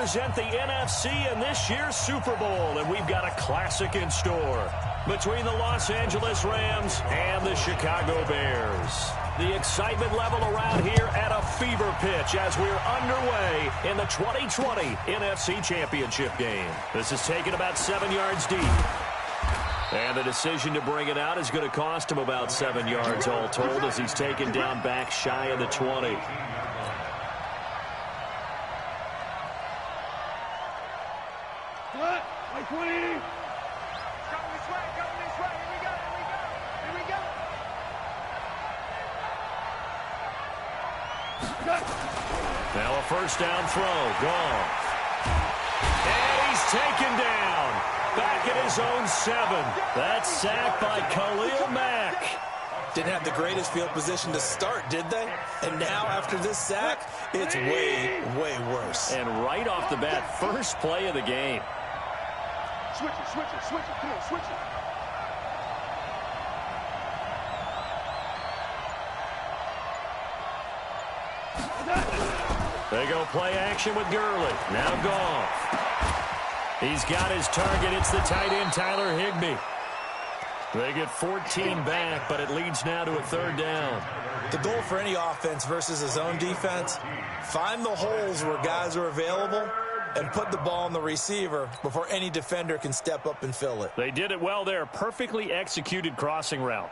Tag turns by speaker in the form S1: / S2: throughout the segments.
S1: Present the NFC in this year's Super Bowl, and we've got a classic in store between the Los Angeles Rams and the Chicago Bears. The excitement level around here at a fever pitch as we're underway in the 2020 NFC Championship game. This is taken about 7 yards deep. And the decision to bring it out is going to cost him about 7 yards all told as he's taken down back shy of the 20. Now a first down throw. Gone. And he's taken down. Back at his own 7. That's sacked by Khalil Mack.
S2: Didn't have the greatest field position to start, did they? And now after this sack, it's way, way worse.
S1: And right off the bat, first play of the game.
S3: Switch it, switch it, switch it. Come on, switch it.
S1: They go play action with Gurley. Now Goff. He's got his target. It's the tight end, Tyler Higbee. They get 14 back, but it leads now to a third down.
S2: The goal for any offense versus a zone defense, find the holes where guys are available and put the ball on the receiver before any defender can step up and fill it.
S1: They did it well there. Perfectly executed crossing route.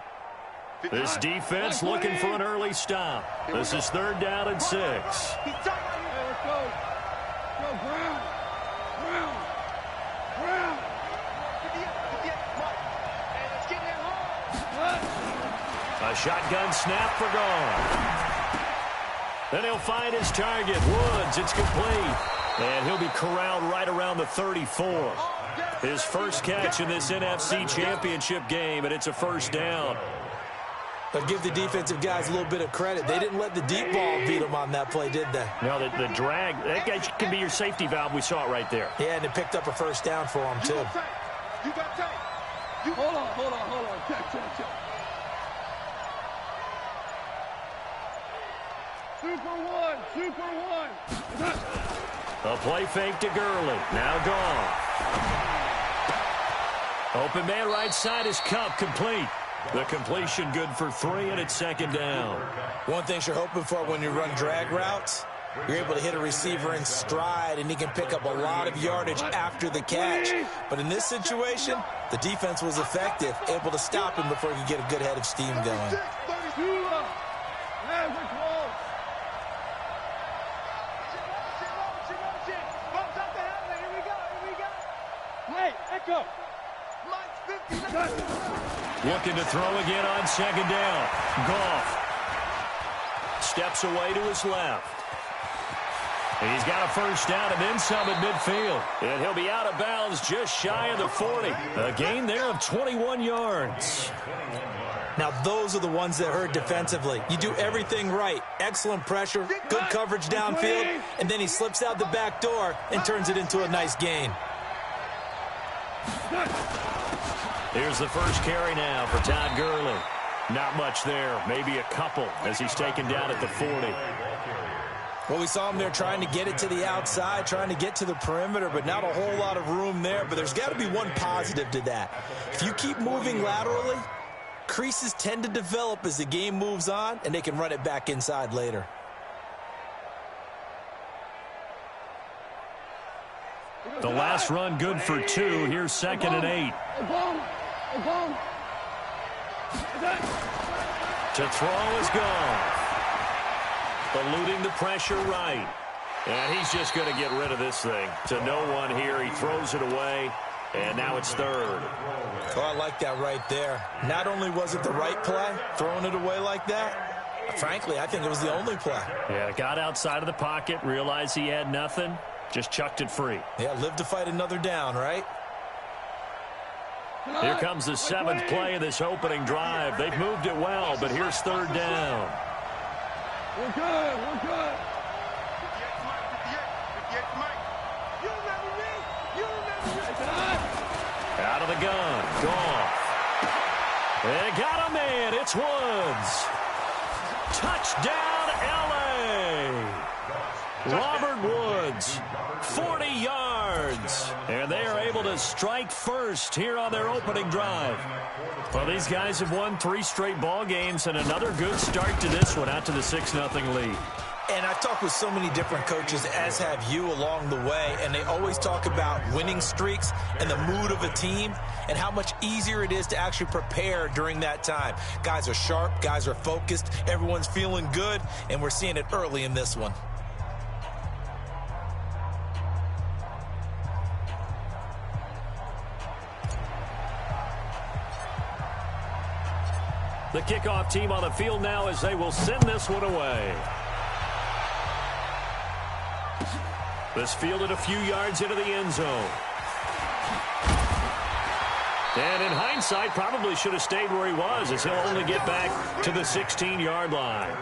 S1: This defense looking for an early stop. This is third down and 6.
S3: Let's go. Go, Brown. Brown. Brown.
S1: A shotgun snap for Goff. Then he'll find his target. Woods, it's complete. And he'll be corralled right around the 34. His first catch in this NFC Championship game, and it's a first down.
S2: But give the defensive guys a little bit of credit. They didn't let the deep ball beat them on that play, did they?
S1: No, the drag, that guy can be your safety valve. We saw it right there.
S2: Yeah, and it picked up a first down for him, too.
S3: You got tape. Hold on. Check. Super one.
S1: A play fake to Gurley. Now Goff. Open man right side is Cup, complete. The completion good for 3, and it's second down.
S2: One thing you're hoping for when you run drag routes, you're able to hit a receiver in stride, and he can pick up a lot of yardage after the catch. But in this situation, the defense was effective, able to stop him before he could get a good head of steam going.
S1: Looking to throw again on second down. Goff steps away to his left. He's got a first down and then some at midfield. And he'll be out of bounds just shy of the 40. A gain there of 21 yards.
S2: Now, those are the ones that hurt defensively. You do everything right. Excellent pressure, good coverage downfield, and then he slips out the back door and turns it into a nice gain.
S1: Here's the first carry now for Todd Gurley. Not much there, maybe a couple as he's taken down at the 40.
S2: Well, we saw him there trying to get it to the outside, trying to get to the perimeter, but not a whole lot of room there. But there's got to be one positive to that. If you keep moving laterally, creases tend to develop as the game moves on, and they can run it back inside later.
S1: The last run good for 2. Here's second and 8. To throw is gone. Eluding the pressure right. And he's just going to get rid of this thing. To no one here. He throws it away. And now it's third.
S2: Oh, I like that right there. Not only was it the right play, throwing it away like that, frankly, I think it was the only play.
S1: Yeah, got outside of the pocket, realized he had nothing, just chucked it free.
S2: Yeah, live to fight another down, right?
S1: Here comes the 7th play of this opening drive. They've moved it well, but here's third down.
S3: We're good.
S1: Out of the gun. Goff. They got a man. It's Woods. Touchdown, L.A. Robert Woods, 40 yards. And they are able to strike first here on their opening drive. Well, these guys have won 3 straight ball games and another good start to this one out to the 6-0 lead.
S2: And I've talked with so many different coaches, as have you, along the way, and they always talk about winning streaks and the mood of a team and how much easier it is to actually prepare during that time. Guys are sharp, guys are focused, everyone's feeling good, and we're seeing it early in this one.
S1: The kickoff team on the field now as they will send this one away. This fielded a few yards into the end zone. And in hindsight, probably should have stayed where he was as he'll only get back to the 16-yard line.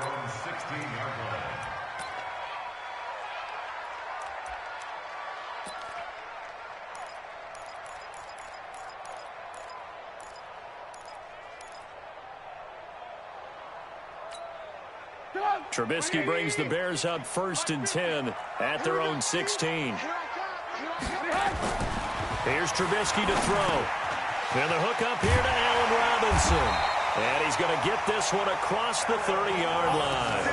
S1: Trubisky brings the Bears up 1st and 10 at their own 16. Here's Trubisky to throw. And the hook up here to Allen Robinson. And he's going to get this one across the 30-yard line.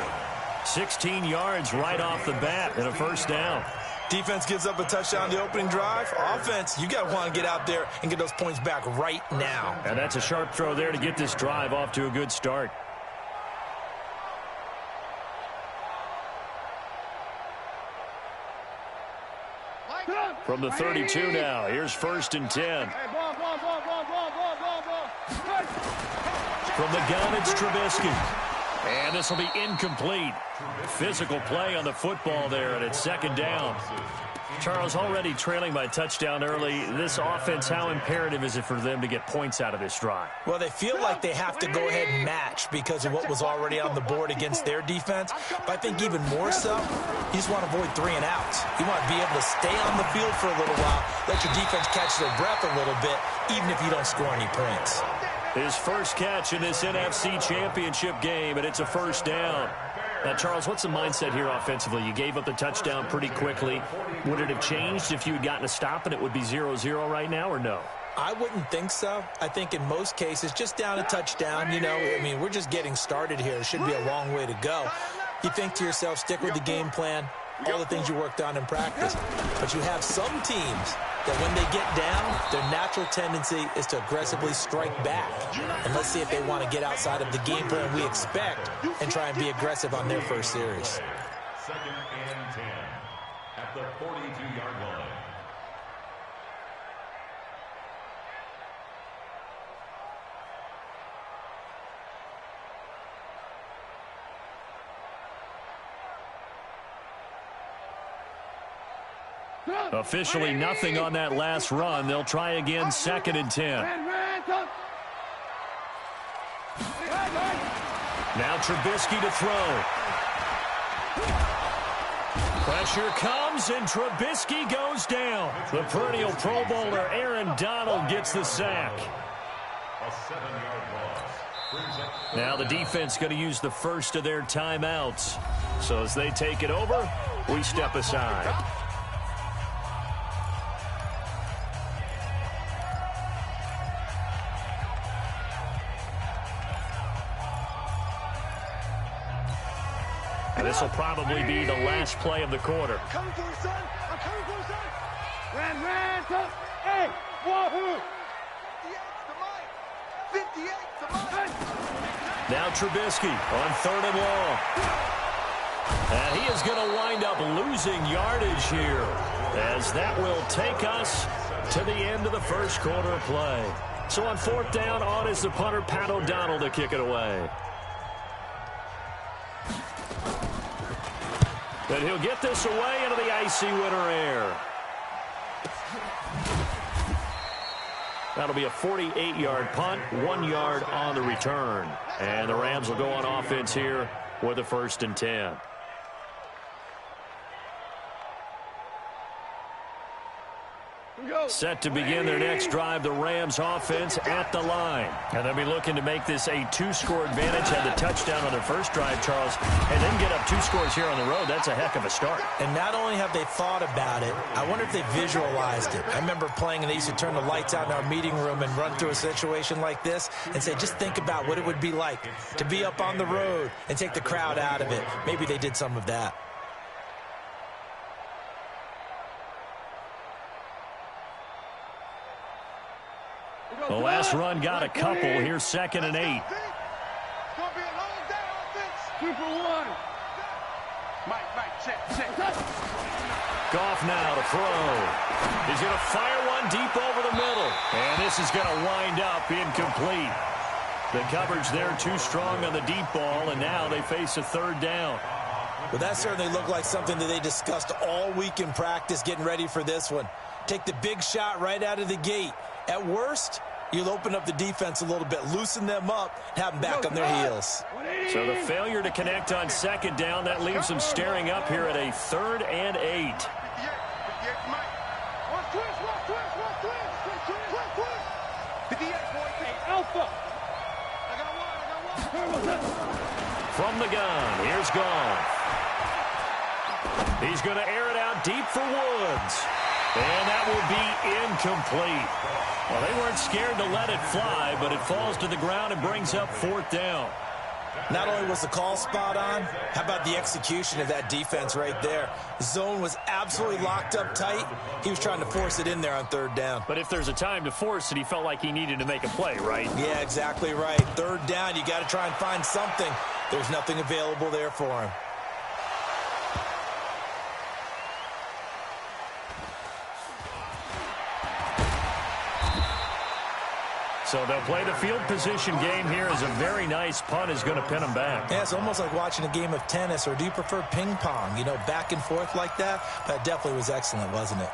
S1: 16 yards right off the bat and a first down.
S2: Defense gives up a touchdown the opening drive. Offense, you got to want to get out there and get those points back right now.
S1: And that's a sharp throw there to get this drive off to a good start. From the 32 now, here's 1st and 10. From the gun, it's Trubisky. And this will be incomplete. Physical play on the football there, and it's 2nd down. Charles, already trailing by touchdown early. This offense, how imperative is it for them to get points out of this drive?
S2: Well, they feel like they have to go ahead and match because of what was already on the board against their defense. But I think even more so, you just want to avoid 3 and outs. You want to be able to stay on the field for a little while, let your defense catch their breath a little bit, even if you don't score any points.
S1: His first catch in this NFC Championship game, and it's a first down. Now, Charles, what's the mindset here offensively? You gave up the touchdown pretty quickly. Would it have changed if you had gotten a stop and it would be 0-0 right now, or no?
S2: I wouldn't think so. I think in most cases, just down a touchdown, you know, I mean, we're just getting started here. It should be a long way to go. You think to yourself, stick with the game plan, all the things you worked on in practice. But you have some teams that when they get down, their natural tendency is to aggressively strike back. And let's see if they want to get outside of the game plan we expect and try and be aggressive on their first series.
S4: 2nd and 10 at the 42-yard line.
S1: Officially nothing on that last run. They'll try again, 2nd and 10. Now Trubisky to throw. Pressure comes, and Trubisky goes down. The perennial Pro Bowler Aaron Donald gets the sack.
S4: A 7-yard loss.
S1: Now the defense going to use the first of their timeouts. So as they take it over, we step aside. This will probably be the last play of the quarter.
S3: I'm coming for you, son. I'm coming for you, son. Ran, son. Hey, wahoo. 58 to mine.
S1: Now Trubisky on 3rd and long. And he is going to wind up losing yardage here, as that will take us to the end of the first quarter of play. So on 4th down, on is the punter, Pat O'Donnell, to kick it away. And he'll get this away into the icy winter air. That'll be a 48-yard punt, 1 yard on the return. And the Rams will go on offense here with a 1st and 10. Set to begin their next drive, the Rams offense at the line. And they'll be looking to make this a 2-score advantage. Had the touchdown on their first drive, Charles, and then get up 2 scores here on the road. That's a heck of a start.
S2: And not only have they thought about it, I wonder if they visualized it. I remember playing, and they used to turn the lights out in our meeting room and run through a situation like this and say, just think about what it would be like to be up on the road and take the crowd out of it. Maybe they did some of that.
S1: The last run got a couple. Here's 2nd and 8.
S3: It's going to be a long day, offense. 2 for 1. Mike, check.
S1: Goff now to throw. He's going to fire one deep over the middle. And this is going to wind up incomplete. The coverage there too strong on the deep ball, and now they face a 3rd down.
S2: Well, that certainly looked like something that they discussed all week in practice getting ready for this one. Take the big shot right out of the gate. At worst, you'll open up the defense a little bit, loosen them up, and have them back on their heels.
S1: So the failure to connect on 2nd down, that leaves them staring up here at a 3rd and 8. From the gun, here's Goff. He's going to air it out deep for Woods. And that will be incomplete. Well, they weren't scared to let it fly, but it falls to the ground and brings up 4th down.
S2: Not only was the call spot on, how about the execution of that defense right there? The zone was absolutely locked up tight. He was trying to force it in there on 3rd down.
S1: But if there's a time to force it, he felt like he needed to make a play, right?
S2: Yeah, exactly right. 3rd down, you got to try and find something. There's nothing available there for him.
S1: So they'll play the field position game here as a very nice punt is going to pin them back.
S2: Yeah, it's almost like watching a game of tennis, or do you prefer ping pong? You know, back and forth like that? That definitely was excellent, wasn't it?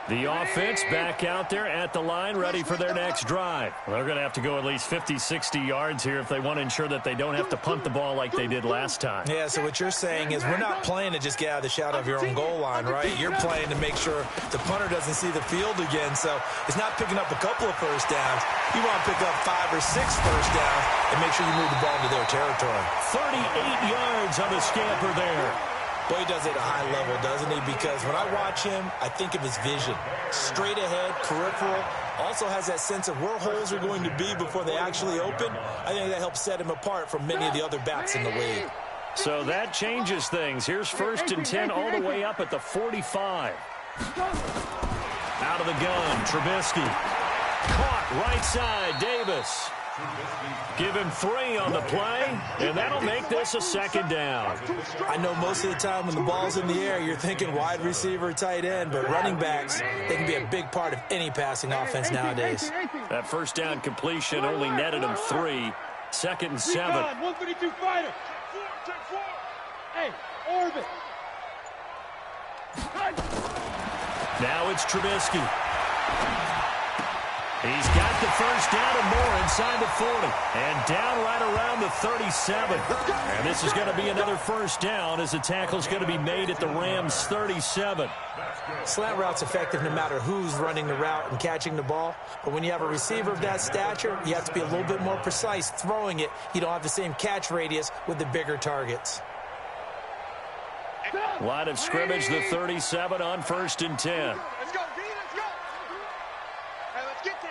S1: The offense back out there at the line, ready for their next drive. They're going to have to go at least 50, 60 yards here if they want to ensure that they don't have to punt the ball like they did last time.
S2: Yeah, so what you're saying is we're not playing to just get out of the shadow of your own goal line, right? You're playing to make sure the punter doesn't see the field again. So it's not picking up a couple of first downs. You want to pick up 5 or 6 first downs and make sure you move the ball into their territory.
S1: 38 yards on the scamper there.
S2: Boy, he does it at a high level, doesn't he? Because when I watch him, I think of his vision. Straight ahead, peripheral. Also has that sense of where holes are going to be before they actually open. I think that helps set him apart from many of the other backs in the league.
S1: So that changes things. Here's 1st and 10 all the way up at the 45. Out of the gun, Trubisky. Caught right side, Davis. Give him 3 on the play, and that'll make this a 2nd down.
S2: I know most of the time when the ball's in the air, you're thinking wide receiver, tight end, but running backs, they can be a big part of any passing offense nowadays.
S1: That 1st down completion only netted him 3. 2nd and 7.
S3: 152 fighter. Hey, orbit.
S1: Now it's Trubisky. He's got the 1st down and more inside the 40. And down right around the 37. And this is going to be another 1st down as the tackle's going to be made at the Rams' 37.
S2: Slant route's effective no matter who's running the route and catching the ball. But when you have a receiver of that stature, you have to be a little bit more precise throwing it. You don't have the same catch radius with the bigger targets.
S1: Line of scrimmage, the 37 on 1st and 10.
S3: Let's go, D, let's go. Hey, let's get there.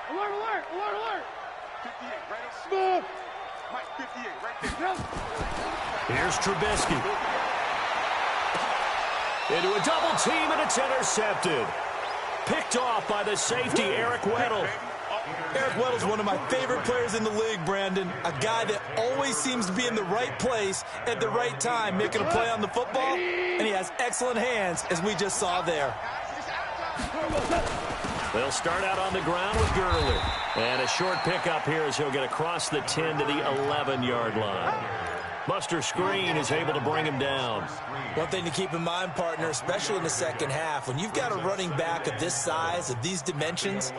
S3: Alert, alert, alert, alert. 58, right up. Smooth. Mike, 58, right there.
S1: Here's Trubisky. Into a double team, and it's intercepted. Picked off by the safety, Eric Weddle.
S2: Eric Weddle's one of my favorite players in the league, Brandon. A guy that always seems to be in the right place at the right time, making a play on the football, and he has excellent hands, as we just saw there.
S1: They'll start out on the ground with Gurley. And a short pickup here as he'll get across the 10 to the 11-yard line. Buster Screen is able to bring him down.
S2: One thing to keep in mind, partner, especially in the second half, when you've got a running back of this size, of these dimensions,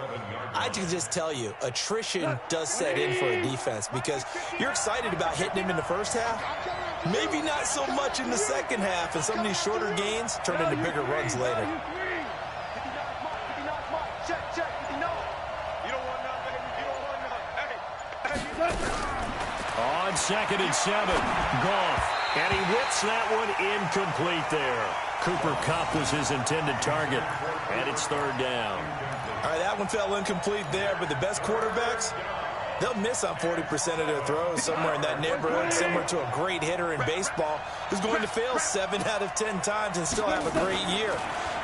S2: I can just tell you, attrition does set in for a defense because you're excited about hitting him in the first half, Maybe not so much in the second half, and some of these shorter gains turn into bigger runs later.
S1: On 2nd and 7, Goff. And he whips that one incomplete there. Cooper Kupp was his intended target, and it's 3rd down.
S2: All right, that one fell incomplete there, but the best quarterbacks, they'll miss on 40% of their throws, somewhere in that neighborhood, similar to a great hitter in baseball who's going to fail 7 out of 10 times and still have a great year.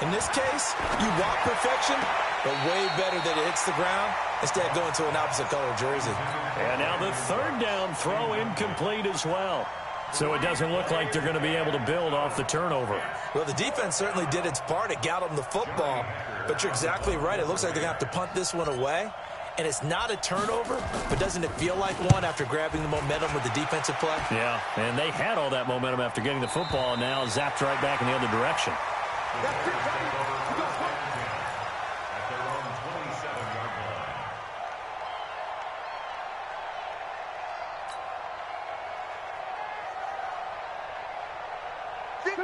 S2: In this case, you want perfection, but way better that it hits the ground instead of going to an opposite color jersey.
S1: And now the 3rd down throw incomplete as well. So it doesn't look like they're going to be able to build off the turnover.
S2: Well, the defense certainly did its part. It got them the football. But you're exactly right. It looks like they're going to have to punt this one away. And it's not a turnover, but doesn't it feel like one after grabbing the momentum with the defensive play?
S1: Yeah, and they had all that momentum after getting the football, and now zapped right back in the other direction.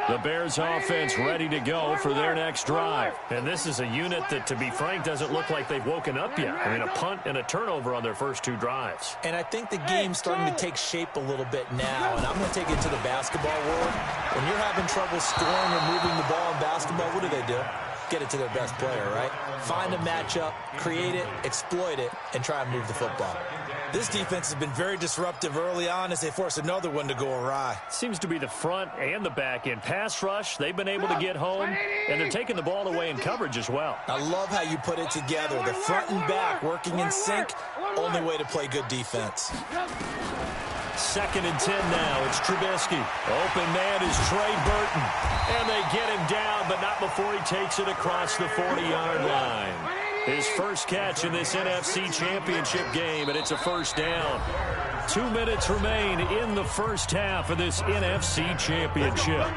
S1: The Bears offense ready to go for their next drive. And this is a unit that, to be frank, doesn't look like they've woken up yet. I mean, a punt and a turnover on their first 2 drives.
S2: And I think the game's starting to take shape a little bit now. And I'm going to take it to the basketball world. When you're having trouble scoring or moving the ball in basketball, what do? Get it to their best player, right? Find a matchup, create it, exploit it, and try and move the football. This defense has been very disruptive early on as they force another one to go awry.
S1: Seems to be the front and the back end. Pass rush, they've been able to get home, and they're taking the ball away in coverage as well.
S2: I love how you put it together. The front and back working in sync, only way to play good defense.
S1: 2nd and 10 now. It's Trubisky. Open man is Trey Burton. And they get him down, but not before he takes it across the 40-yard line. His first catch in this NFC Championship game, and it's a 1st down. 2 minutes remain in the first half of this NFC Championship.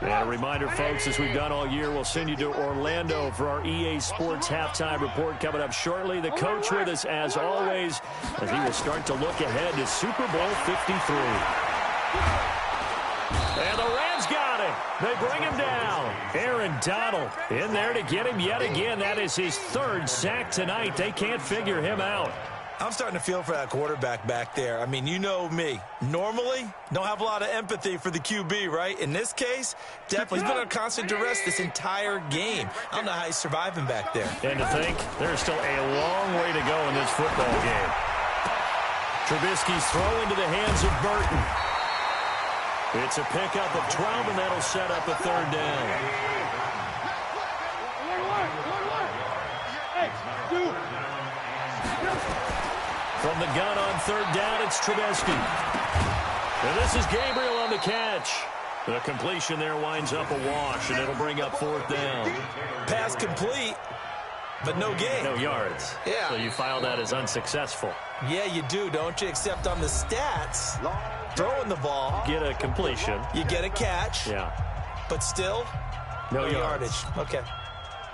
S1: And a reminder, folks, as we've done all year, we'll send you to Orlando for our EA Sports halftime report coming up shortly. The coach with us, as always, as he will start to look ahead to Super Bowl 53. And the Rams got him. They bring him down. Aaron Donald in there to get him yet again. That is his 3rd sack tonight. They can't figure him out.
S2: I'm starting to feel for that quarterback back there. I mean, you know me. Normally, don't have a lot of empathy for the QB, right? In this case, definitely. He's been under constant duress this entire game. I don't know how he's surviving back there.
S1: And to think, there's still a long way to go in this football game. Trubisky's throw into the hands of Burton. It's a pickup of 12, and that'll set up a 3rd down. From the gun on 3rd down, it's Trubisky. And this is Gabriel on the catch. The completion there winds up a wash, and it'll bring up 4th down.
S2: Pass complete, but no gain.
S1: No yards.
S2: Yeah.
S1: So you file that as unsuccessful.
S2: Yeah, you do, don't you? Except on the stats, throwing the ball.
S1: Get a completion.
S2: You get a catch.
S1: Yeah.
S2: But still,
S1: no
S2: yardage. Okay.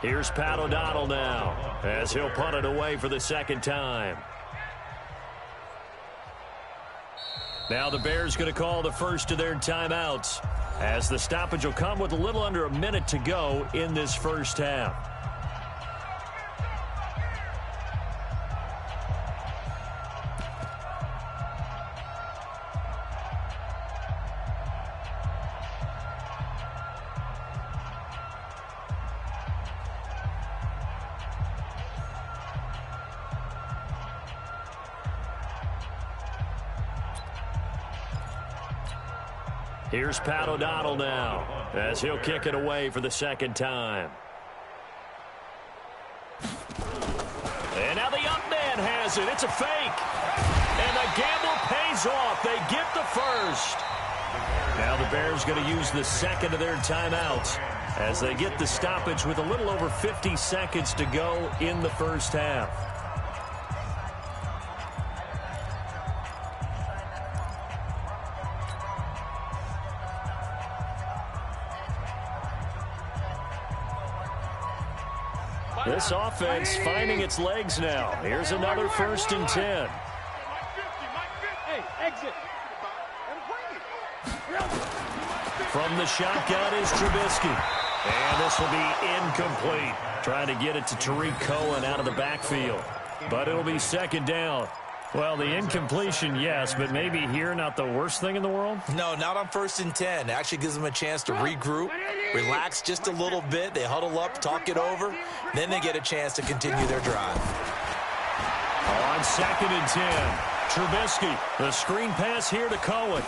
S1: Here's Pat O'Donnell now, as he'll punt it away for the 2nd time. Now the Bears going to call the first of their timeouts, as the stoppage will come with a little under a minute to go in this first half. Here's Pat O'Donnell now, as he'll kick it away for the 2nd time. And now the up man has it. It's a fake. And the gamble pays off. They get the 1st. Now the Bears going to use the 2nd of their timeouts as they get the stoppage with a little over 50 seconds to go in the first half. This offense finding its legs now. Here's another 1st and 10.
S3: Hey, exit.
S1: From the shotgun is Trubisky. And this will be incomplete. Trying to get it to Tariq Cohen out of the backfield. But it'll be 2nd down. Well, the incompletion, yes, but maybe here not the worst thing in the world?
S2: No, not on 1st and 10. It actually gives them a chance to regroup, relax just a little bit. They huddle up, talk it over. Then they get a chance to continue their drive.
S1: On 2nd and 10, Trubisky. The screen pass here to Cohen.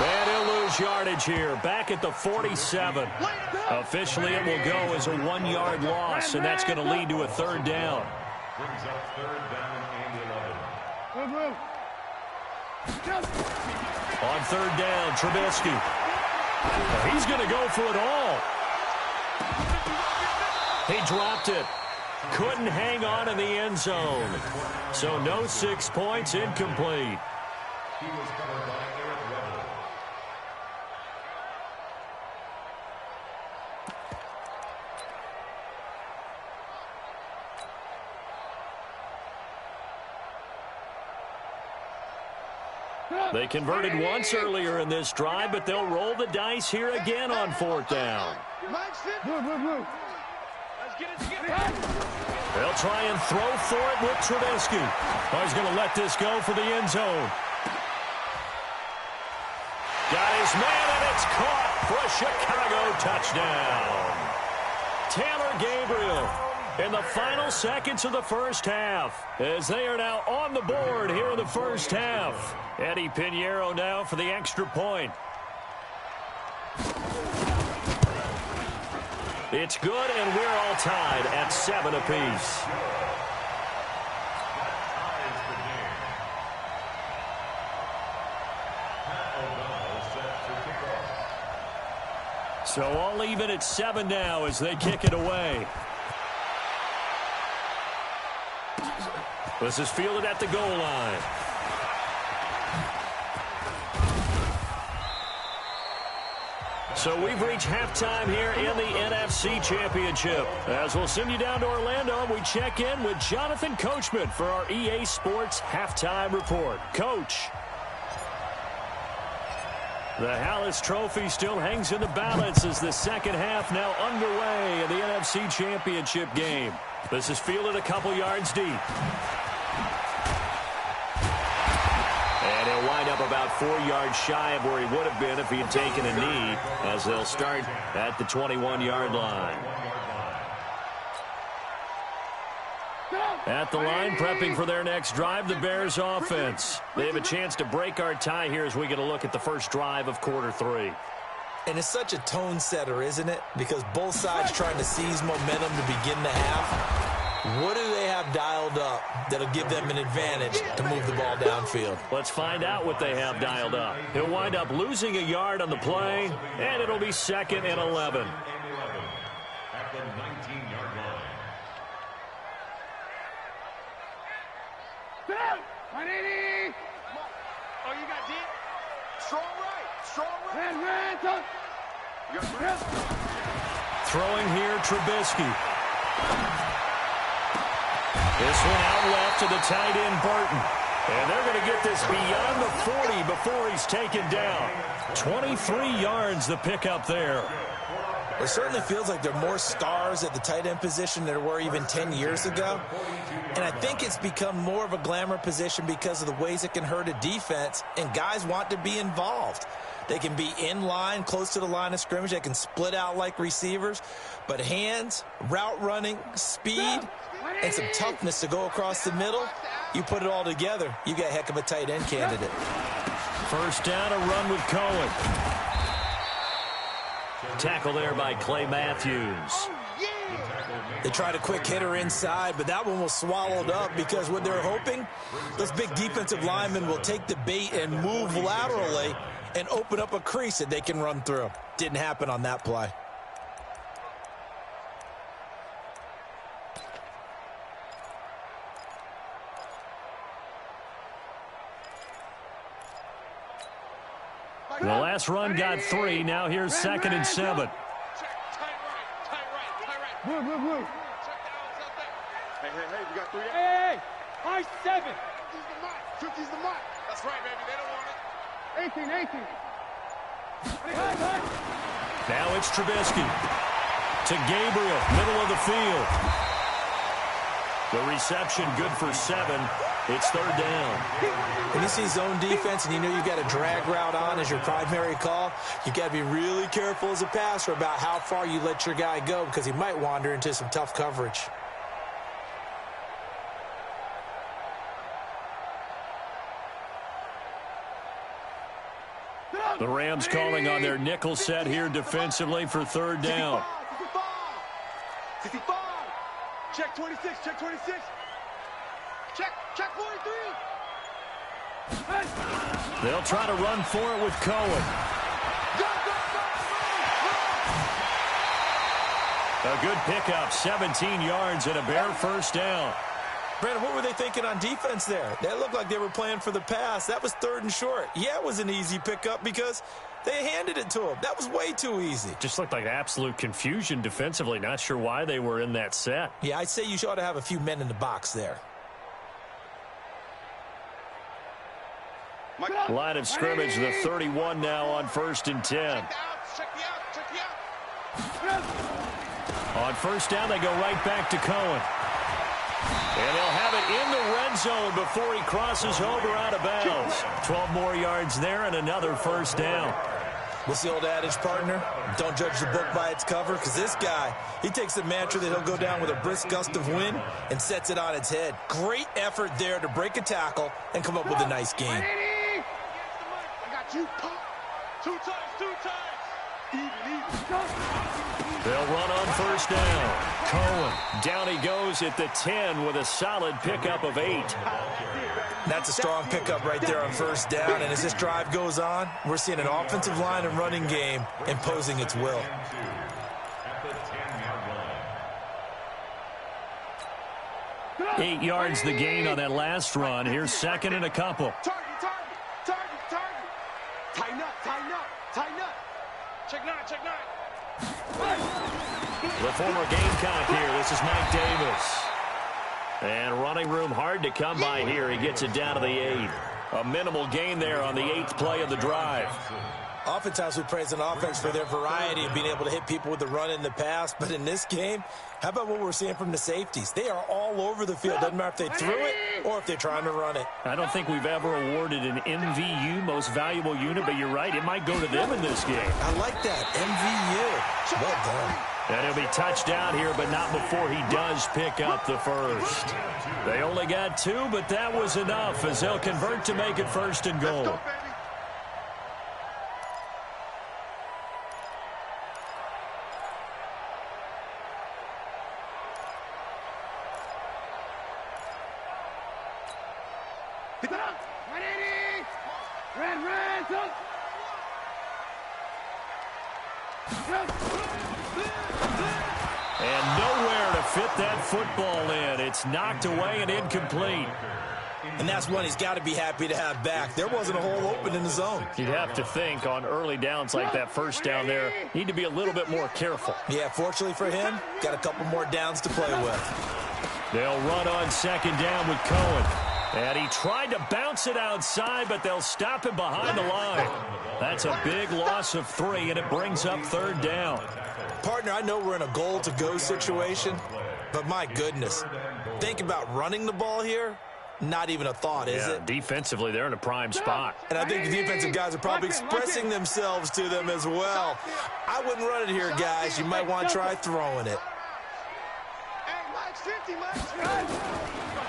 S1: And he'll lose yardage here, back at the 47. Officially, it will go as a 1-yard loss, and that's going to lead to a 3rd down.
S4: Brings up 3rd down and 11.
S1: On 3rd down, Trubisky. He's going to go for it all. He dropped it. Couldn't hang on in the end zone. So no 6 points, incomplete.
S4: He was covered by Eric Weddle.
S1: They converted once earlier in this drive, but they'll roll the dice here again on 4th down. They'll try and throw for it with Trubisky. Oh, he's going to let this go for the end zone. Got his man, and it's caught for a Chicago touchdown. Taylor Gabriel in the final seconds of the 1st half, as they are now on the board here in the 1st half. Eddie Pinheiro now for the extra point. It's good, and we're all tied at 7 apiece. So all even at 7 now as they kick it away. This is fielded at the goal line. So we've reached halftime here in the NFC Championship. As we'll send you down to Orlando, we check in with Jonathan Coachman for our EA Sports Halftime Report. Coach. The Hallis Trophy still hangs in the balance as the 2nd half now underway in the NFC Championship game. This is fielded a couple yards deep. And he'll wind up about 4 yards shy of where he would have been if he had taken a knee, as they'll start at the 21-yard line. At the line, prepping for their next drive, the Bears offense. They have a chance to break our tie here as we get a look at the first drive of quarter 3.
S2: And it's such a tone setter, isn't it? Because both sides trying to seize momentum to begin the half. What do they have dialed up that'll give them an advantage to move the ball downfield?
S1: Let's find out what they have dialed up. He'll wind up losing a yard on the play, and it'll be 2nd and 11.
S4: At the 19-yard line.
S3: Oh, you got deep? Strong right. Strong right.
S1: Throwing here, Trubisky. This one out left to the tight end, Burton. And they're going to get this beyond the 40 before he's taken down. 23 yards the pickup there.
S2: It certainly feels like there are more stars at the tight end position than there were even 10 years ago. And I think it's become more of a glamour position because of the ways it can hurt a defense, and guys want to be involved. They can be in line, close to the line of scrimmage. They can split out like receivers. But hands, route running, speed, and some toughness to go across the middle, you put it all together, you got a heck of a tight end candidate.
S1: First down, a run with Cohen. Tackle there by Clay Matthews.
S2: They tried a quick hitter inside, but that one was swallowed up because what they're hoping, those big defensive linemen will take the bait and move laterally and open up a crease that they can run through. Didn't happen on that play.
S1: The last run got 3. Now here's 2nd and 7.
S3: Hey, we got 3.
S5: Hey, high 7.
S3: 50's the mark. 50's the mark. That's right, baby. They don't want it. 18.
S1: Now it's Trubisky to Gabriel, middle of the field. The reception good for 7. It's 3rd down.
S2: When you see zone defense and you know you've got a drag route on as your primary call, you've got to be really careful as a passer about how far you let your guy go because he might wander into some tough coverage.
S1: The Rams calling on their nickel set here defensively for 3rd down.
S3: 65. Check 26. Check 26. Check 43.
S1: They'll try to run for it with Cohen. A good pickup, 17 yards and a Bear 1st down.
S2: Brandon, what were they thinking on defense there? That looked like they were playing for the pass. That was 3rd and short. Yeah, it was an easy pickup because they handed it to him. That was way too easy.
S1: Just looked like absolute confusion defensively. Not sure why they were in that set.
S2: Yeah, I'd say you ought to have a few men in the box there.
S1: Line of scrimmage, the 31 now on 1st and 10.
S3: Check the out.
S1: On 1st down, they go right back to Cohen. And they'll have it in the red zone before he crosses over out of bounds. 12 more yards there and another 1st down.
S2: What's the old adage, partner? Don't judge the book by its cover, because this guy, he takes the mantra that he'll go down with a brisk gust of wind and sets it on its head. Great effort there to break a tackle and come up with a nice game.
S3: I got you. 2 times. Even.
S1: They'll run on 1st down. Cohen, down he goes at the 10 with a solid pickup of 8.
S2: That's a strong pickup right there on 1st down, and as this drive goes on, we're seeing an offensive line and running game imposing its will.
S1: Target. 8 yards the gain on that last run. Here's 2nd and a couple.
S3: Target. Tighten up. Check 9.
S1: The former Gamecock here. This is Mike Davis. And running room hard to come by here. He gets it down to the 8. A minimal gain there on the 8th play of the drive.
S2: Oftentimes we praise an offense for their variety of being able to hit people with the run in the pass. But in this game, how about what we're seeing from the safeties? They are all over the field. Doesn't matter if they threw it or if they're trying to run it.
S1: I don't think we've ever awarded an MVU, most valuable unit, but you're right. It might go to them in this game.
S2: I like that. MVU. Well done.
S1: And he'll be touchdown here, but not before he does pick up the 1st. They only got 2, but that was enough as they'll convert to make it 1st and goal.
S3: Let's go, baby.
S1: And nowhere to fit that football in. It's knocked away and incomplete.
S2: And that's one he's got to be happy to have back. There wasn't a hole open in the zone.
S1: You'd have to think on early downs like that 1st down there, need to be a little bit more careful.
S2: Yeah, fortunately for him, got a couple more downs to play with.
S1: They'll run on 2nd down with Cohen. And he tried to bounce it outside, but they'll stop him behind the line. That's a big loss of 3, and it brings up 3rd down.
S2: Partner, I know we're in a goal-to-go situation, but my goodness, think about running the ball here. Not even a thought, is it?
S1: Defensively, they're in a prime spot.
S2: And I think the defensive guys are probably expressing themselves to them as well. I wouldn't run it here, guys. You might want to try throwing it.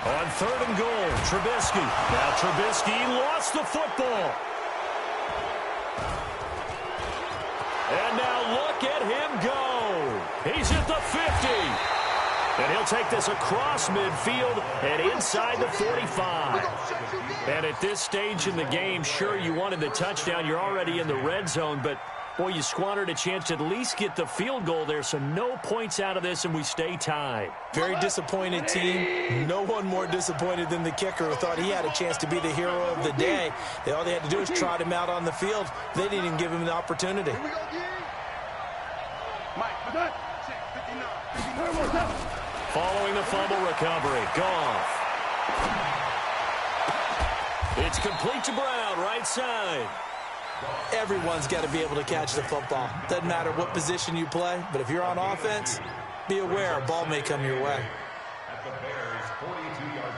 S1: On 3rd and goal, Trubisky. Now Trubisky lost the football. And now look at him go. He's at the 50. And he'll take this across midfield and inside the 45. And at this stage in the game, sure, you wanted the touchdown. You're already in the red zone, but, boy, you squandered a chance to at least get the field goal there, so no points out of this, and we stay tied.
S2: Very disappointed team. No one more disappointed than the kicker, who thought he had a chance to be the hero of the day. All they had to do was trot him out on the field. They didn't even give him the opportunity.
S1: following the fumble recovery. Goff. It's complete to Brown, right side.
S2: Everyone's got to be able to catch the football. Doesn't matter what position you play, but if you're on offense, be aware a ball may come your way.
S4: At the Bears' 42-yard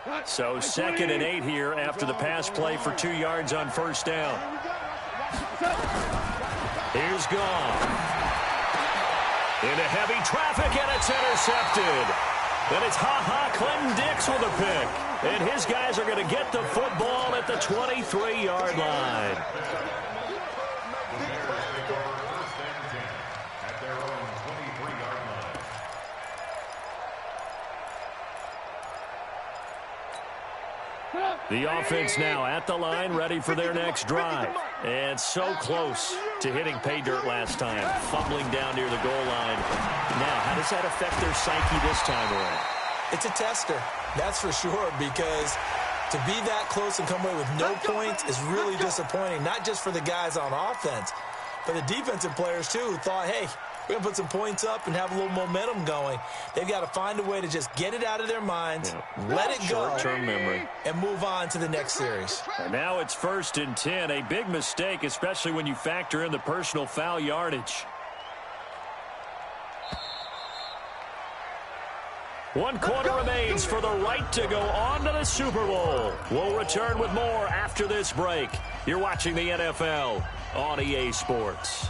S4: line.
S1: So 2nd and 8 here after the pass play for 2 yards on first down. Here's Goff. Into heavy traffic, and it's intercepted. Then it's Clinton Dix with a pick. And his guys are going to get the football at the 23-yard line.
S4: The Bears take over 1st and 10 at their own 23-yard line.
S1: The offense now at the line, ready for their next drive. And so close to hitting pay dirt last time, fumbling down near the goal line. Now, how does that affect their psyche this time around?
S2: It's a tester, that's for sure, because to be that close and come away with no points is really disappointing, not just for the guys on offense, but the defensive players, too, who thought, hey, we're going to put some points up and have a little momentum going. They've got to find a way to just get it out of their minds, let it go,
S1: short-term memory,
S2: and move on to the next series.
S1: And now it's 1st and 10, a big mistake, especially when you factor in the personal foul yardage. 1 quarter remains for the right to go on to the Super Bowl. We'll return with more after this break. You're watching the NFL on EA Sports.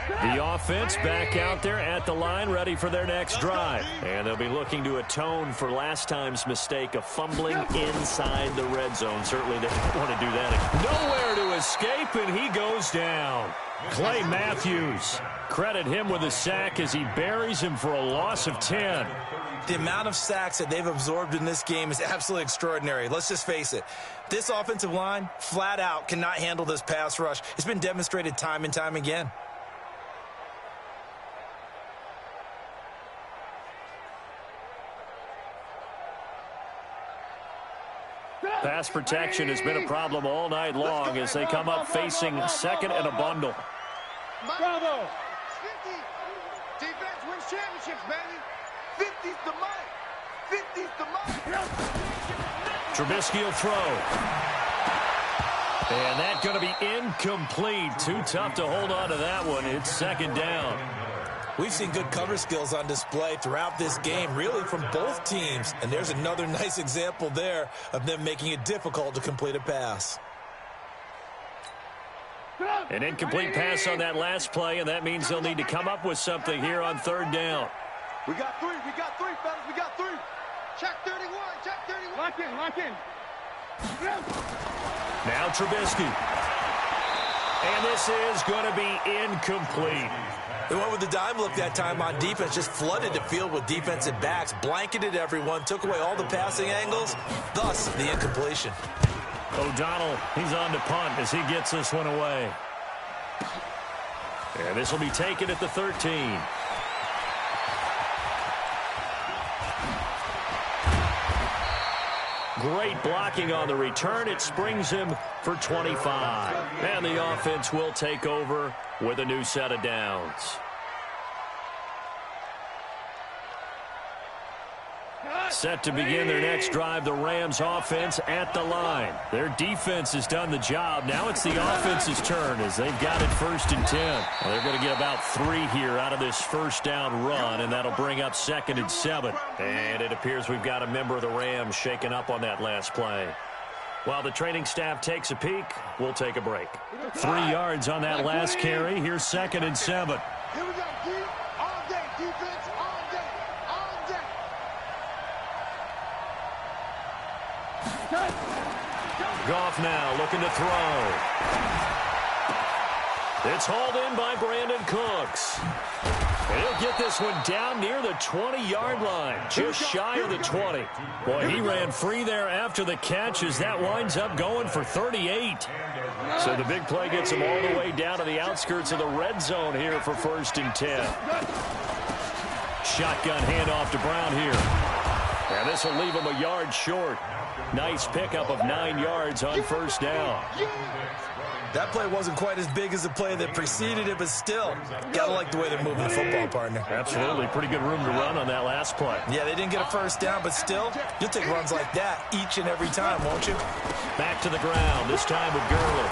S1: The offense back out there at the line, ready for their next drive. And they'll be looking to atone for last time's mistake of fumbling inside the red zone. Certainly they don't want to do that. Nowhere to escape, and he goes down. Clay Matthews, credit him with a sack as he buries him for a loss of 10.
S2: The amount of sacks that they've absorbed in this game is absolutely extraordinary. Let's just face it. This offensive line, flat out, cannot handle this pass rush. It's been demonstrated time and time again.
S1: Pass protection has been a problem all night long as they come up facing 2nd and a bundle.
S5: Bravo!
S3: 50. Defense wins championships, baby. 50's the money. 50's the money.
S1: Trubisky will throw. And that's going to be incomplete. Too tough to hold on to that one. It's 2nd down.
S2: We've seen good cover skills on display throughout this game, really from both teams. And there's another nice example there of them making it difficult to complete a pass.
S1: An incomplete pass on that last play, and that means they'll need to come up with something here on 3rd down.
S3: We got 3, fellas. We got 3. Check 31, check 31.
S5: Lock in.
S1: Now Trubisky. And this is going to be incomplete.
S2: They went with the dime look that time on defense, just flooded the field with defensive backs, blanketed everyone, took away all the passing angles, thus the incompletion.
S1: O'Donnell, he's on to punt as he gets this one away. And this will be taken at the 13. Great blocking on the return. It springs him for 25. And the offense will take over with a new set of downs. Set to begin their next drive, the Rams offense at the line. Their defense has done the job. Now it's the offense's turn as they've got it 1st and 10. Well, they're going to get about 3 here out of this 1st down run, and that'll bring up 2nd and 7. And it appears we've got a member of the Rams shaken up on that last play. While the training staff takes a peek, we'll take a break. 3 yards on that last carry. Here's 2nd and 7.
S3: Here we go, D. All day, defense, all day.
S1: Goff now looking to throw. It's hauled in by Brandon Cooks. And he'll get this one down near the 20-yard line, just shy of the 20. Boy, he ran free there after the catch as that winds up going for 38. So the big play gets him all the way down to the outskirts of the red zone here for 1st and 10. Shotgun handoff to Brown here. And this will leave him a yard short. Nice pickup of 9 yards on first down.
S2: That play wasn't quite as big as the play that preceded it, but still, gotta like the way they're moving the football, partner.
S1: Absolutely. Pretty good room to run on that last play.
S2: Yeah, they didn't get a first down, but still, you'll take runs like that each and every time, won't you?
S1: Back to the ground, this time with Gurley.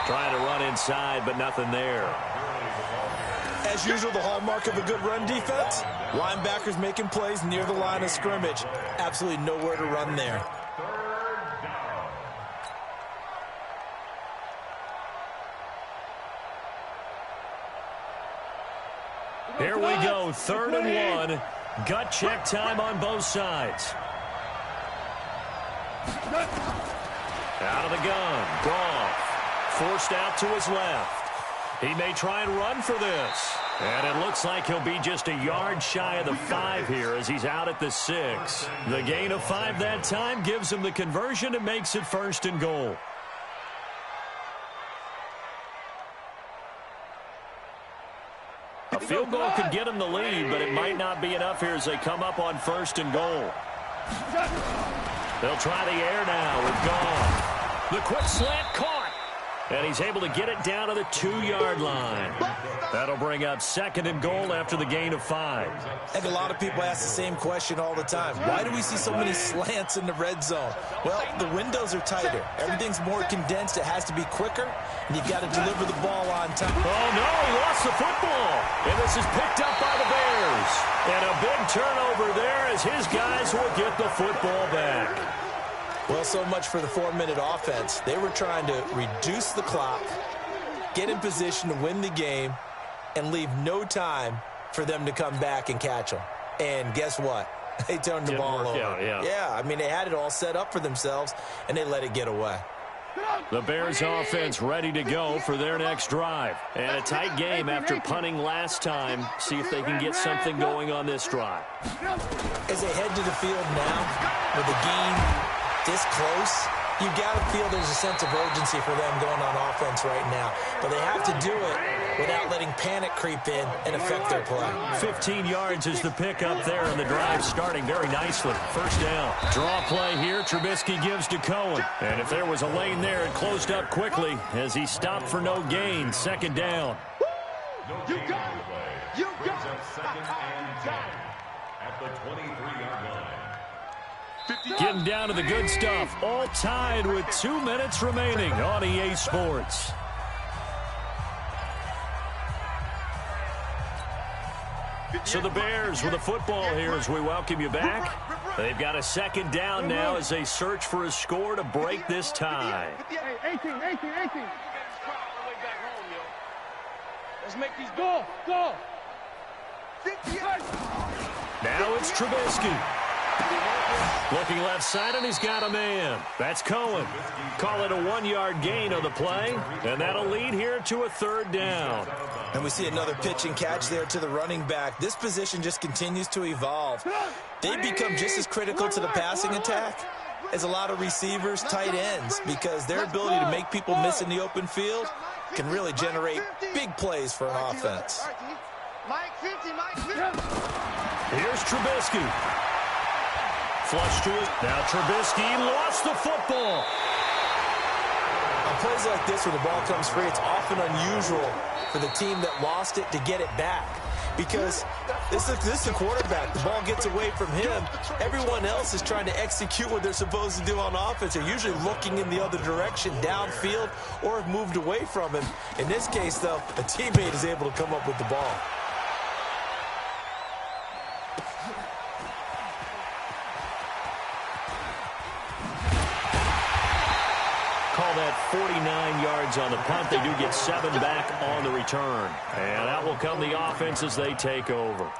S1: Trying to run inside, but nothing there.
S2: As usual, the hallmark of a good run defense, linebackers making plays near the line of scrimmage. Absolutely nowhere to run there.
S1: Here we go, 3rd and 1. Gut check time on both sides. Out of the gun, Goff. Forced out to his left. He may try and run for this. And it looks like he'll be just a yard shy of the 5 here as he's out at the 6. The gain of 5 that time gives him the conversion and makes it 1st and goal. A field goal could get him the lead, but it might not be enough here as they come up on 1st and goal. They'll try the air now with Goff. The quick slant caught. And he's able to get it down to the 2-yard line. That'll bring up 2nd and goal after the gain of 5.
S2: I think a lot of people ask the same question all the time. Why do we see so many slants in the red zone? Well, the windows are tighter. Everything's more condensed. It has to be quicker, and you've got to deliver the ball on time.
S1: Oh, no, he lost the football. And this is picked up by the Bears. And a big turnover there as his guys will get the football back.
S2: Well, so much for the 4-minute offense. They were trying to reduce the clock, get in position to win the game, and leave no time for them to come back and catch them. And guess what? They turned the ball over. Yeah, I mean, they had it all set up for themselves, and they let it get away.
S1: The Bears offense ready to go for their next drive. And a tight game after punting last time. See if they can get something going on this drive.
S2: As they head to the field now, with the game this close, you got to feel there's a sense of urgency for them going on offense right now. But they have to do it without letting panic creep in and affect their play.
S1: 15 yards is the pickup there, and the drive starting very nicely. First down. Draw play here. Trubisky gives to Cohen. And if there was a lane there, it closed up quickly as he stopped for no gain. 2nd down.
S3: You got it. You got it. 2nd and 10
S4: at the 23-yard line.
S1: Getting down to the good stuff. All tied with 2 minutes remaining on EA Sports. So the Bears with a football here as we welcome you back. They've got a 2nd down now as they search for a score to break this tie.
S5: 18. Let's make these go.
S1: Now it's Trubisky. Looking left side, and he's got a man. That's Cohen. Call it a 1-yard gain on the play, and that'll lead here to a 3rd down.
S2: And we see another pitch and catch there to the running back. This position just continues to evolve. They become just as critical to the passing attack as a lot of receivers, tight ends, because their ability to make people miss in the open field can really generate big plays for an offense.
S3: Mike 50.
S1: Here's Trubisky. Flush to it. Now Trubisky lost the football.
S2: On plays like this where the ball comes free, it's often unusual for the team that lost it to get it back. Because this is the quarterback. The ball gets away from him. Everyone else is trying to execute what they're supposed to do on offense. They're usually looking in the other direction, downfield, or have moved away from him. In this case, though, a teammate is able to come up with the ball.
S1: Call that 49 yards on the punt. They do get 7 back on the return. And that will come the offense as they take over.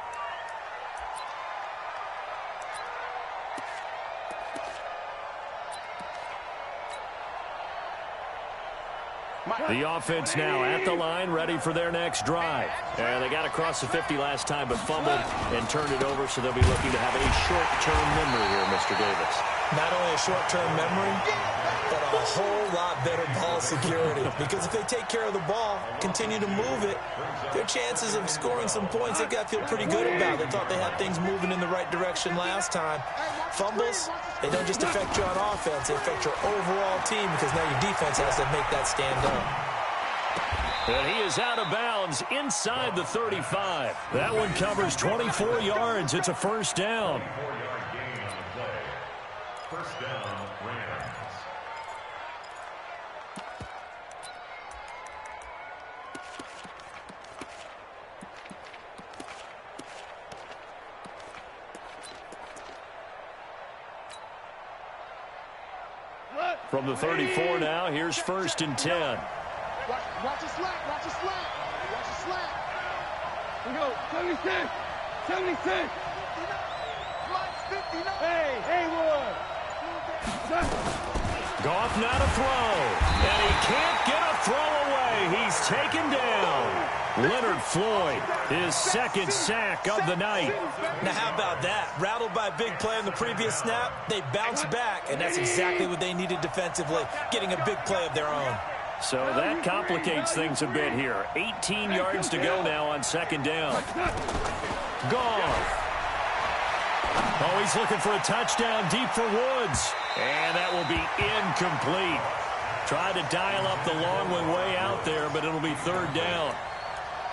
S1: The offense now at the line, ready for their next drive. And they got across the 50 last time, but fumbled and turned it over, so they'll be looking to have a short-term memory here, Mr. Davis.
S2: Not only a short-term memory, but a whole lot better ball security. Because if they take care of the ball, continue to move it, their chances of scoring some points, they've got to feel pretty good about. They thought they had things moving in the right direction last time. Fumbles, they don't just affect you on offense, they affect your overall team because now your defense has to make that stand up.
S1: And he is out of bounds inside the 35. That one covers 24 yards. It's a first down.
S4: 4-yard gain on the play. First down, Rams.
S1: From the 34 now, here's first and 10.
S3: Watch the slack. Watch the slack. Watch the slack.
S5: We go. 76. 76.
S3: 59.
S5: Hey, Haywood.
S1: Goff now to throw. And he can't get a throw away. He's taken down. Leonard Floyd, his second sack of the night.
S2: Now, how about that? Rattled by a big play on the previous snap, they bounced back, and that's exactly what they needed defensively, getting a big play of their own.
S1: So that complicates things a bit here. 18 yards to go now on second down. Goff. Oh, he's looking for a touchdown deep for Woods. And that will be incomplete. Tried to dial up the long one way out there, but it'll be third down.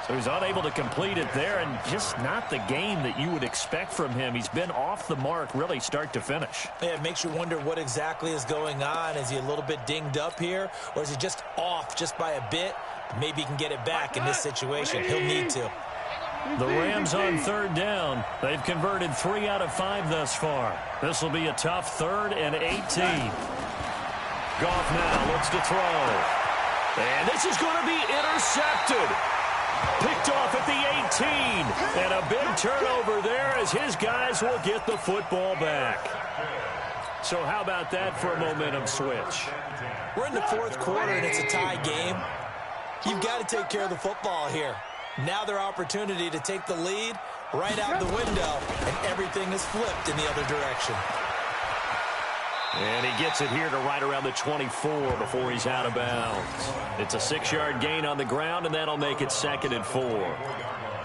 S1: So he's unable to complete it there, and just not the game that you would expect from him. He's been off the mark really start to finish.
S2: Yeah, it makes you wonder what exactly is going on. Is he a little bit dinged up here, or is he just off just by a bit? Maybe he can get it back in this situation. He'll need to.
S1: The Rams on third down. They've converted 3 out of 5 thus far. This will be a tough 3rd and 18. Goff now looks to throw. And this is going to be intercepted. Picked off at the 18. And a big turnover there as his guys will get the football back. So how about that for a momentum switch?
S2: We're in the 4th quarter, and it's a tie game. You've got to take care of the football here. Now their opportunity to take the lead right out the window, and everything is flipped in the other direction.
S1: And he gets it here to right around the 24 before he's out of bounds. It's a 6-yard gain on the ground, and that'll make it 2nd and 4.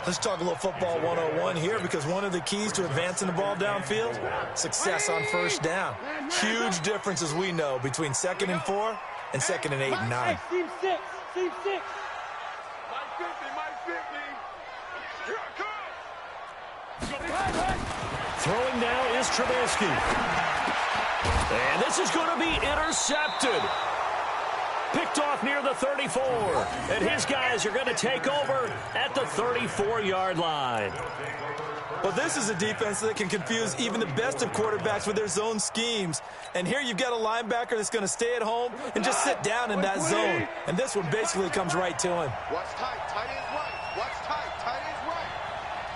S2: Let's talk a little football 101 here, because one of the keys to advancing the ball downfield, success on first down. Huge difference, as we know, between 2nd and 4 and 2nd and 8 and 9.
S5: Team 6. Team 6.
S1: Throwing now is Trubisky. And this is going to be intercepted. Picked off near the 34. And his guys are going to take over at the 34-yard line.
S2: Well, this is a defense that can confuse even the best of quarterbacks with their zone schemes. And here you've got a linebacker that's going to stay at home and just sit down in that zone. And this one basically comes right to him.
S3: Watch tight. Tight is right. Watch tight. Tight is right.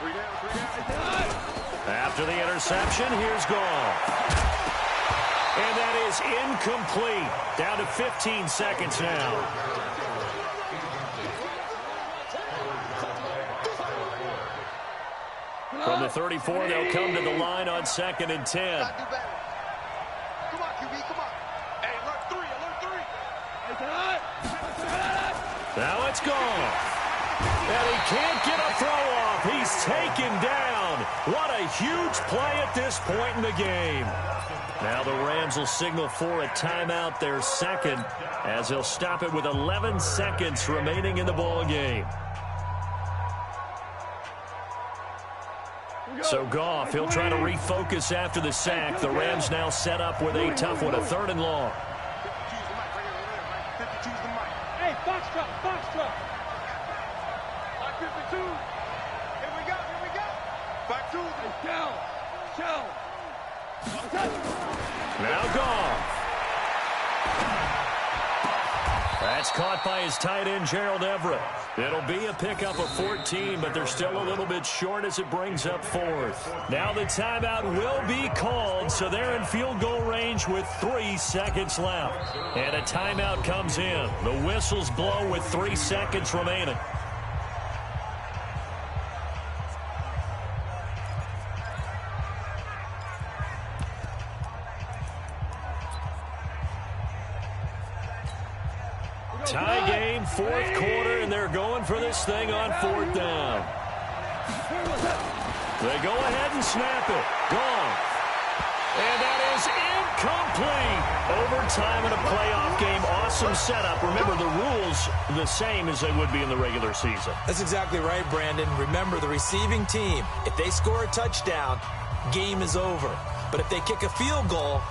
S3: 3 down. 3 down.
S1: After the interception, here's Goff. And that is incomplete. Down to 15 seconds now. From the 34, they'll come to the line on 2nd and 10.
S3: Come on, QB, come on. Hey, alert 3.
S1: Now it's Goff. And he can't get a throw off. He's taken down. What a huge play at this point in the game. Now the Rams will signal for a timeout, their second, as they'll stop it with 11 seconds remaining in the ball game. So Goff, he'll try to refocus after the sack. The Rams now set up with a tough one, a 3rd and long.
S5: Hey, box truck. 52.
S3: Here we go. Back to
S5: Shell.
S1: Now Goff. That's caught by his tight end, Gerald Everett. It'll be a pickup of 14, but they're still a little bit short as it brings up 4th. Now the timeout will be called, so they're in field goal range with 3 seconds left. And a timeout comes in. The whistles blow with 3 seconds remaining. for this thing on 4th down. They go ahead and snap it. Gone. And that is incomplete. Overtime in a playoff game. Awesome setup. Remember, the rules the same as they would be in the regular season.
S2: That's exactly right, Brandon. Remember, the receiving team, if they score a touchdown, game is over. But if they kick a field goal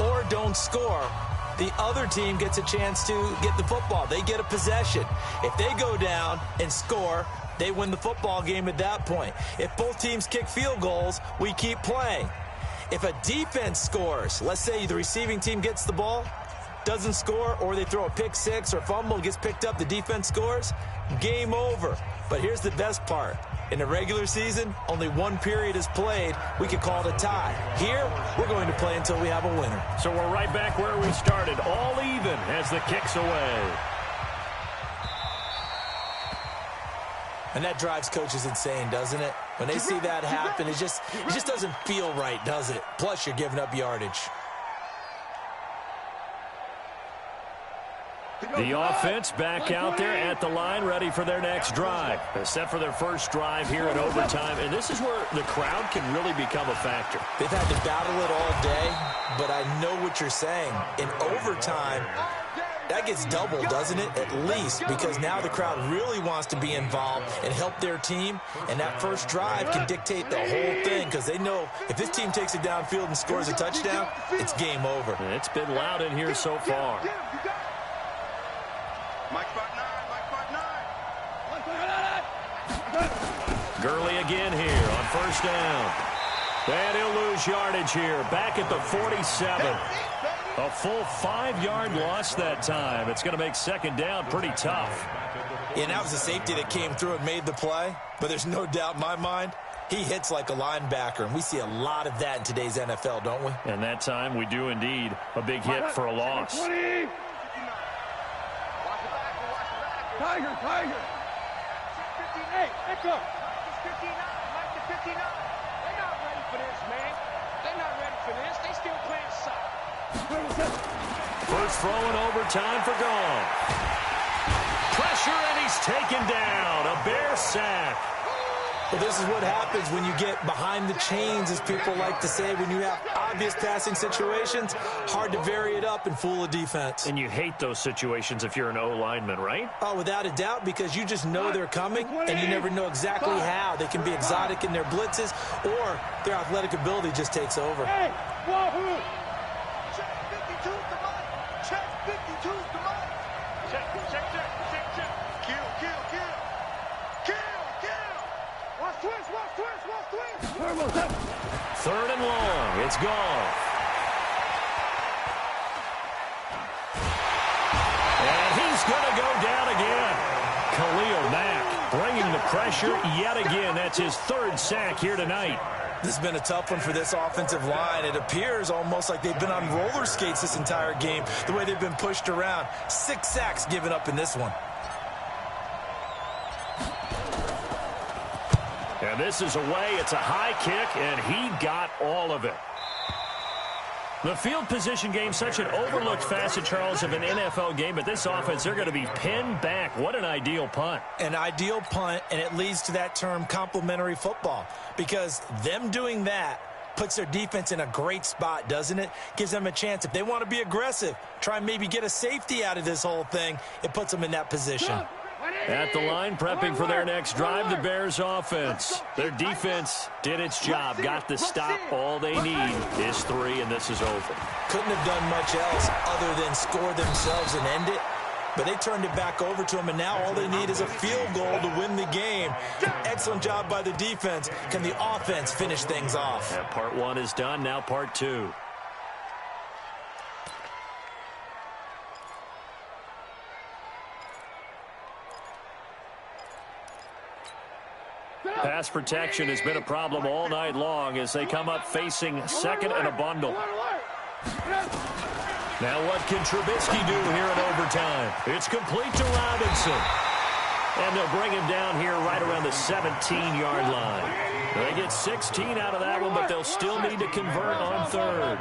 S2: or don't score, the other team gets a chance to get the football. They get a possession. If they go down and score, they win the football game at that point. If both teams kick field goals, we keep playing. If a defense scores, let's say the receiving team gets the ball, doesn't score, or they throw a pick six or fumble, gets picked up, the defense scores, game over. But here's the best part. In the regular season, only one period is played. We could call it a tie. Here, we're going to play until we have a winner.
S1: So we're right back where we started, all even as the kick's away.
S2: And that drives coaches insane, doesn't it? When they see that happen, it just doesn't feel right, does it? Plus, you're giving up yardage.
S1: The offense back out there at the line, ready for their next drive. They're set for their first drive here in overtime, and this is where the crowd can really become a factor.
S2: They've had to battle it all day, but I know what you're saying. In overtime, that gets doubled, doesn't it? At least, because now the crowd really wants to be involved and help their team, and that first drive can dictate the whole thing, because they know if this team takes it downfield and scores a touchdown, it's game over.
S1: It's been loud in here so far. Gurley again here on first down. And he'll lose yardage here, back at the 47. A full 5-yard loss that time. It's going to make second down pretty tough.
S2: And that was a safety that came through and made the play, but there's no doubt in my mind, he hits like a linebacker, and we see a lot of that in today's NFL, don't we?
S1: And that time we do indeed. A big hit for a loss.
S5: Tiger, Tiger. Hey, echo.
S3: 59, Mike to 59. They're not ready for this, man. They're not ready for this. They still playing soft.
S1: First throw in overtime for gone. Pressure, and he's taken down. A Bear sack.
S2: Well, this is what happens when you get behind the chains, as people like to say. When you have obvious passing situations, hard to vary it up and fool a defense.
S1: And you hate those situations if you're an O-lineman, right?
S2: Oh, without a doubt, because you just know they're coming, and you never know exactly how. They can be exotic in their blitzes, or their athletic ability just takes over.
S5: Hey, Wahoo!
S3: Check 52's the money. Check 52's the money. Check. Kill. Watch twist.
S1: Third and long. It's gone. And he's going to go down again. Khalil Mack bringing the pressure yet again. That's his third sack here tonight.
S2: This has been a tough one for this offensive line. It appears almost like they've been on roller skates this entire game, the way they've been pushed around. 6 sacks given up in this one.
S1: And this is away. It's a high kick, and he got all of it. The field position game, such an overlooked facet, Charles, of an NFL game. But this offense, they're going to be pinned back. What an ideal punt.
S2: An ideal punt, and it leads to that term complementary football. Because them doing that puts their defense in a great spot, doesn't it? Gives them a chance. If they want to be aggressive, try and maybe get a safety out of this whole thing, it puts them in that position.
S1: At the line, prepping for their next drive, the Bears offense. Their defense did its job, got the stop. All they need is 3, and this is over.
S2: Couldn't have done much else other than score themselves and end it. But they turned it back over to them, and now all they need is a field goal to win the game. Excellent job by the defense. Can the offense finish things off?
S1: Yeah, part 1 is done, now part 2. Pass protection has been a problem all night long as they come up facing second and a bundle. Now what can Trubisky do here in overtime? It's complete to Robinson. And they'll bring him down here right around the 17-yard line. They get 16 out of that one, but they'll still need to convert on third.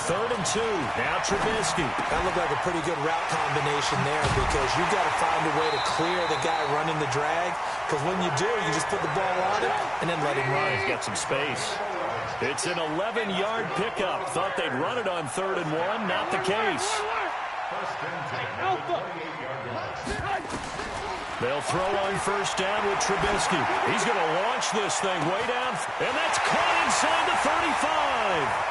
S1: 3rd and 2. Now Trubisky.
S2: That looked like a pretty good route combination there because you've got to find a way to clear the guy running the drag. Because when you do, you just put the ball on him and then let him run.
S1: He's got some space. It's an 11-yard pickup. Thought they'd run it on 3rd and 1. Not the case. They'll throw on 1st down with Trubisky. He's going to launch this thing way down. And that's caught inside the 35.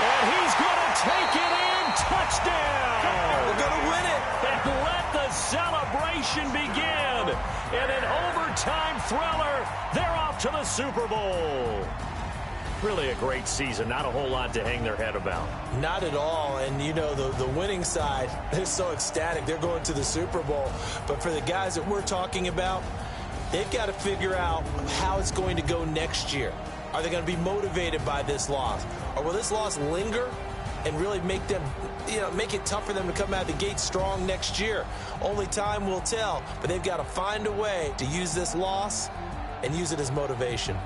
S1: And he's going to take it in. Touchdown.
S2: They're going to win it.
S1: And let the celebration begin. In an overtime thriller, they're off to the Super Bowl. Really a great season. Not a whole lot to hang their head about.
S2: Not at all. And, you know, the winning side, they're so ecstatic. They're going to the Super Bowl. But for the guys that we're talking about, they've got to figure out how it's going to go next year. Are they going to be motivated by this loss? Or will this loss linger and really make them, make it tough for them to come out of the gate strong next year? Only time will tell. But they've got to find a way to use this loss and use it as motivation.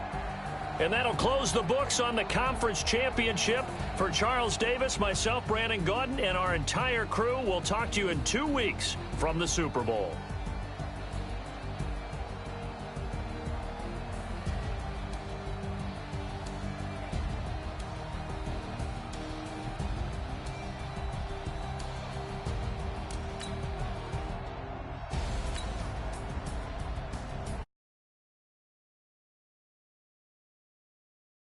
S1: And that'll close the books on the conference championship. For Charles Davis, myself, Brandon Gaudin, and our entire crew, we'll talk to you in 2 weeks from the Super Bowl.